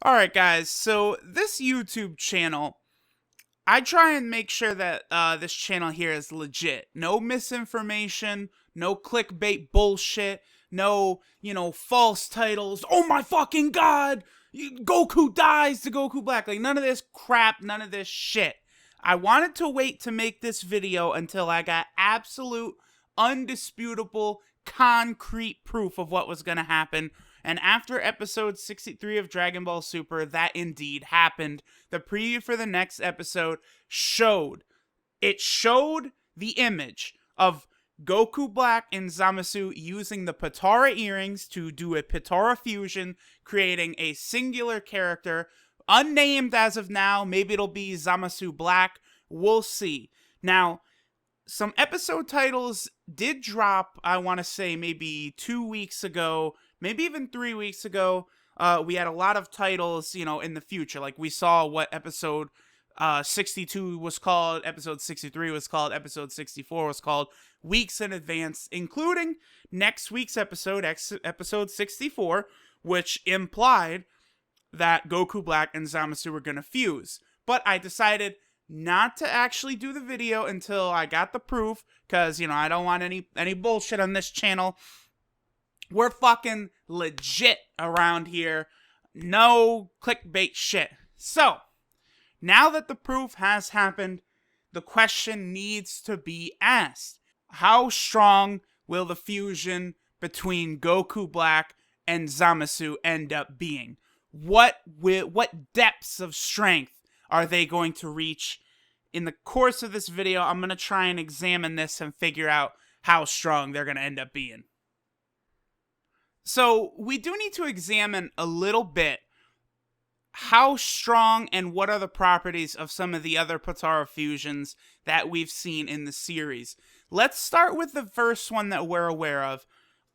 Alright guys, so this YouTube channel, I try and make sure that this channel here is legit. No misinformation, no clickbait bullshit, no, false titles. Oh my fucking god! Goku dies to Goku Black. Like, none of this crap, none of this shit. I wanted to wait to make this video until I got absolute, undisputable, concrete proof of what was gonna happen. And after episode 63 of Dragon Ball Super, that indeed happened. The preview for the next episode showed the image of Goku Black and Zamasu using the Potara earrings to do a Potara fusion, creating a singular character, unnamed as of now. Maybe it'll be Zamasu Black. We'll see. Now, some episode titles did drop, I want to say maybe 2 weeks ago, maybe even 3 weeks ago. We had a lot of titles, in the future. Like, we saw what episode 62 was called, episode 63 was called, episode 64 was called, weeks in advance, including next week's episode, episode 64, which implied that Goku Black and Zamasu were going to fuse. But I decided not to actually do the video until I got the proof, because, I don't want any bullshit on this channel. We're fucking legit around here. No clickbait shit. So, now that the proof has happened, the question needs to be asked. How strong will the fusion between Goku Black and Zamasu end up being? What depths of strength are they going to reach? In the course of this video, I'm going to try and examine this and figure out how strong they're going to end up being. So, we do need to examine a little bit how strong and what are the properties of some of the other Potara fusions that we've seen in the series. Let's start with the first one that we're aware of.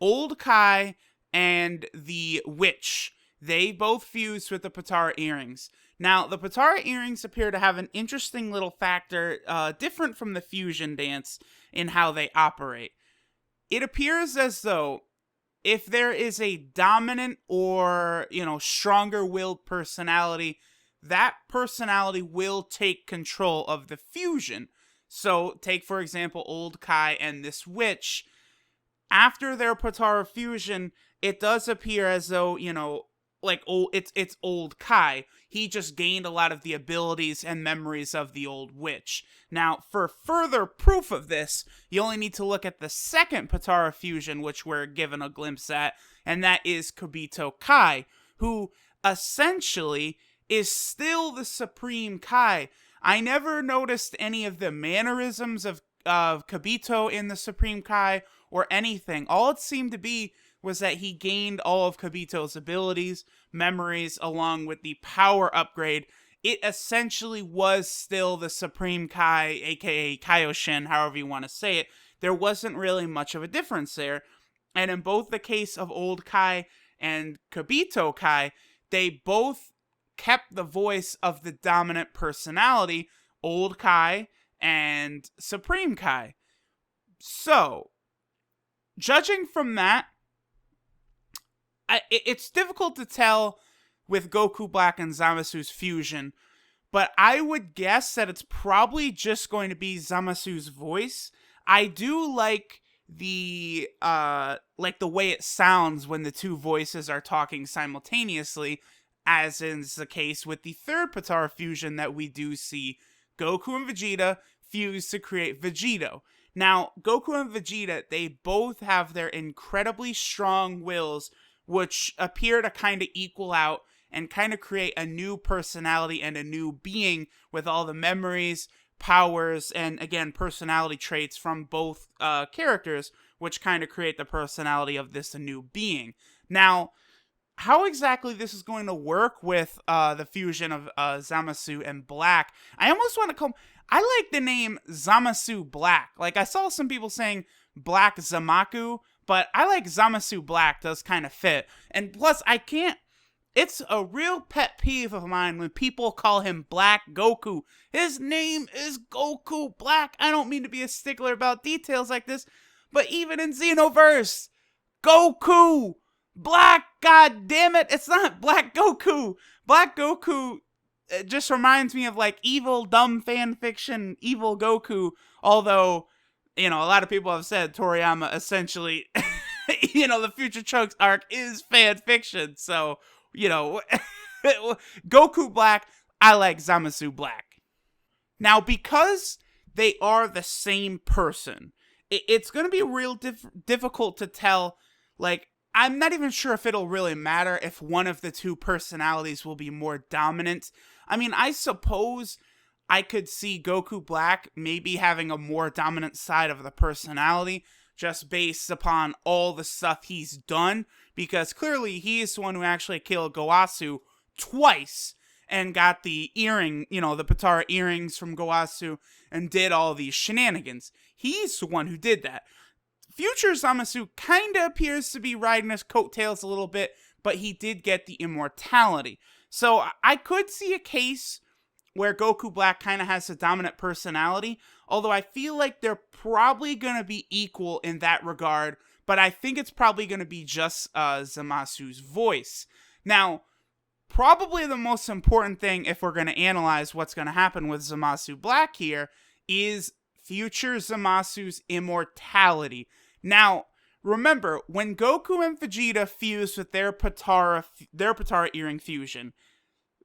Old Kai and the Witch. They both fused with the Potara earrings. Now, the Potara earrings appear to have an interesting little factor, different from the fusion dance in how they operate. It appears as though if there is a dominant or, stronger-willed personality, that personality will take control of the fusion. So, take, for example, Old Kai and this Witch. After their Potara fusion, it does appear as though, it's Old Kai. He just gained a lot of the abilities and memories of the old Witch. Now, for further proof of this, you only need to look at the second Potara fusion, which we're given a glimpse at, and that is Kibito Kai, who essentially is still the Supreme Kai. I never noticed any of the mannerisms of Kibito in the Supreme Kai or anything. All it seemed to be was that he gained all of Kibito's abilities, memories, along with the power upgrade. It essentially was still the Supreme Kai, aka Kaioshin, however you want to say it. There wasn't really much of a difference there. And in both the case of Old Kai and Kibito Kai, they both kept the voice of the dominant personality, Old Kai and Supreme Kai. So, judging from that, it's difficult to tell with Goku Black and Zamasu's fusion, but I would guess that it's probably just going to be Zamasu's voice. I do like the way it sounds when the two voices are talking simultaneously, as is the case with the third Potara fusion that we do see Goku and Vegeta fuse to create Vegito. Now, Goku and Vegeta, they both have their incredibly strong wills, which appear to kind of equal out and kind of create a new personality and a new being with all the memories, powers, and again, personality traits from both characters, which kind of create the personality of this new being. Now, how exactly this is going to work with the fusion of Zamasu and Black, I almost want to call... I like the name Zamasu Black. Like, I saw some people saying Black Zamaku, but I like Zamasu Black, does kind of fit. And plus, it's a real pet peeve of mine when people call him Black Goku. His name is Goku Black. I don't mean to be a stickler about details like this, but even in Xenoverse, Goku Black, god damn it, it's not Black Goku. Black Goku, it just reminds me of like evil, dumb fan fiction, evil Goku. Although, a lot of people have said Toriyama essentially, the Future Trunks arc is fan fiction. So, Goku Black, I like Zamasu Black. Now, because they are the same person, it's going to be real difficult to tell. Like, I'm not even sure if it'll really matter if one of the two personalities will be more dominant. I mean, I suppose I could see Goku Black maybe having a more dominant side of the personality just based upon all the stuff he's done, because clearly he's the one who actually killed Gowasu twice and got the earring, the potara earrings from Gowasu and did all these shenanigans. He's the one who did that. Future Zamasu kind of appears to be riding his coattails a little bit, but he did get the immortality. So I could see a case where Goku Black kind of has a dominant personality, although I feel like they're probably going to be equal in that regard, but I think it's probably going to be just Zamasu's voice. Now, probably the most important thing, if we're going to analyze what's going to happen with Zamasu Black here, is future Zamasu's immortality. Now, remember, when Goku and Vegeta fused with their potara earring fusion,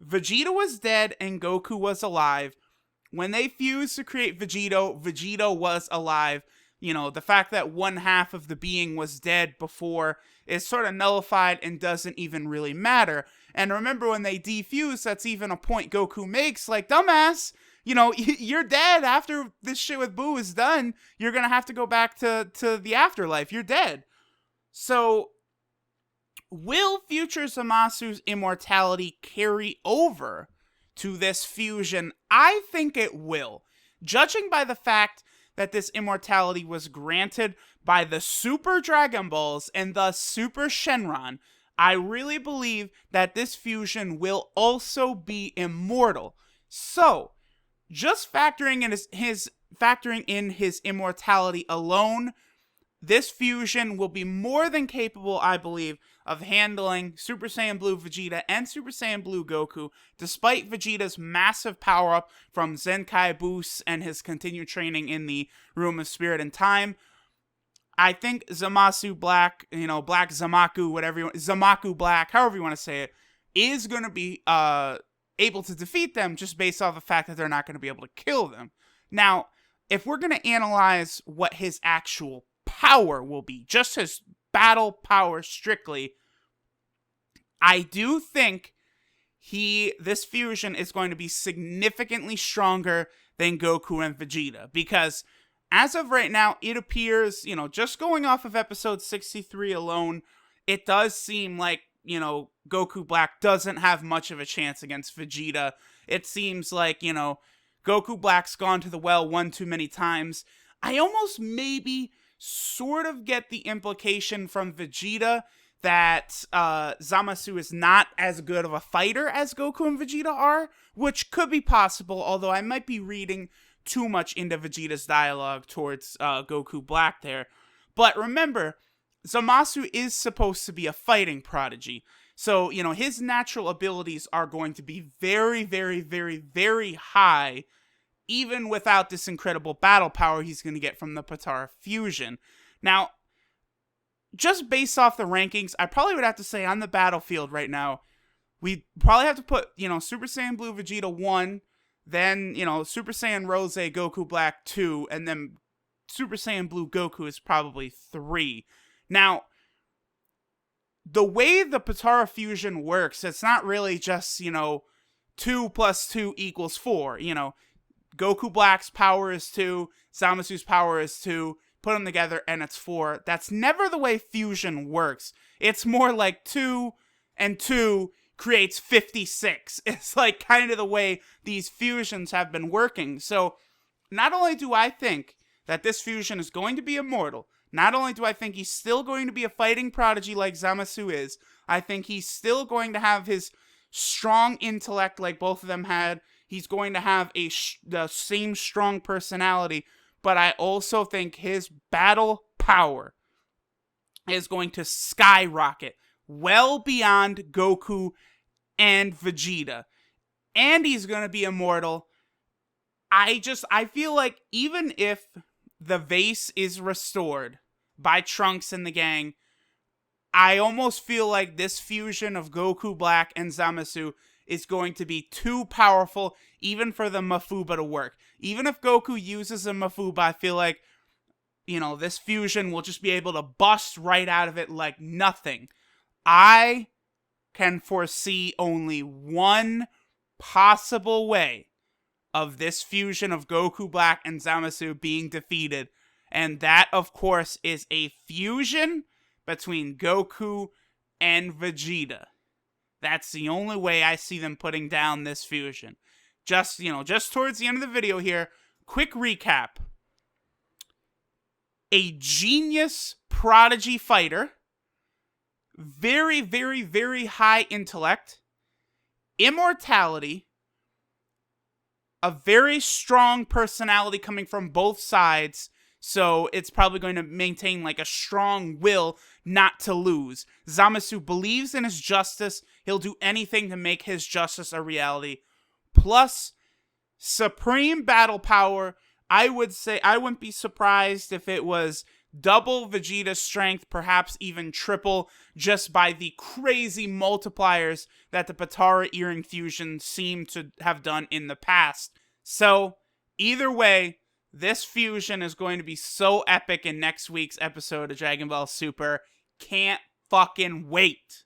Vegeta was dead and Goku was alive. When they fused to create Vegito, Vegito was alive. The fact that one half of the being was dead before is sort of nullified and doesn't even really matter. And remember, when they defuse, that's even a point Goku makes, like, dumbass, you're dead after this shit with Boo is done. You're going to have to go back to the afterlife. You're dead. So, will future Zamasu's immortality carry over to this fusion? I think it will. Judging by the fact that this immortality was granted by the Super Dragon Balls and the Super Shenron, I really believe that this fusion will also be immortal. So, just factoring in his immortality alone, this fusion will be more than capable, I believe, of handling Super Saiyan Blue Vegeta and Super Saiyan Blue Goku, despite Vegeta's massive power-up from Zenkai Boost and his continued training in the Room of Spirit and Time. I think Zamasu Black, Black Zamaku, Zamaku Black, however you want to say it, is going to be able to defeat them just based off the fact that they're not going to be able to kill them. Now, if we're going to analyze what his actual power will be, just his battle power strictly, I do think this fusion is going to be significantly stronger than Goku and Vegeta, because as of right now, it appears, just going off of episode 63 alone, it does seem like, Goku Black doesn't have much of a chance against Vegeta. It seems like, Goku Black's gone to the well one too many times. I almost maybe sort of get the implication from Vegeta that Zamasu is not as good of a fighter as Goku and Vegeta are, which could be possible, although I might be reading too much into Vegeta's dialogue towards Goku Black there. But remember, Zamasu is supposed to be a fighting prodigy. So, his natural abilities are going to be very, very, very, very high, even without this incredible battle power he's going to get from the Potara fusion. Now, just based off the rankings, I probably would have to say on the battlefield right now, we probably have to put, Super Saiyan Blue Vegeta 1, then, Super Saiyan Rose Goku Black 2, and then Super Saiyan Blue Goku is probably 3. Now, the way the Potara fusion works, it's not really just, 2 plus 2 equals 4. Goku Black's power is 2, Zamasu's power is 2, put them together and it's 4. That's never the way fusion works. It's more like 2 and 2 creates 56. It's like kind of the way these fusions have been working. So, not only do I think that this fusion is going to be immortal, not only do I think he's still going to be a fighting prodigy like Zamasu is, I think he's still going to have his strong intellect like both of them had. He's going to have the same strong personality, but I also think his battle power is going to skyrocket well beyond Goku and Vegeta. And he's going to be immortal. I feel like even if the vase is restored by Trunks and the gang, I almost feel like this fusion of Goku Black and Zamasu is going to be too powerful even for the Mafuba to work. Even if Goku uses a Mafuba, I feel like, this fusion will just be able to bust right out of it like nothing. I can foresee only one possible way of this fusion of Goku Black and Zamasu being defeated. And that, of course, is a fusion between Goku and Vegeta. That's the only way I see them putting down this fusion. Just towards the end of the video here, quick recap. A genius prodigy fighter, very, very, very high intellect, immortality, a very strong personality coming from both sides, so it's probably going to maintain like a strong will not to lose. Zamasu believes in his justice. He'll do anything to make his justice a reality. Plus, supreme battle power. I would say I wouldn't be surprised if it was double Vegeta's strength, perhaps even triple, just by the crazy multipliers that the Potara earring fusion seemed to have done in the past. So, either way, this fusion is going to be so epic in next week's episode of Dragon Ball Super. Can't fucking wait.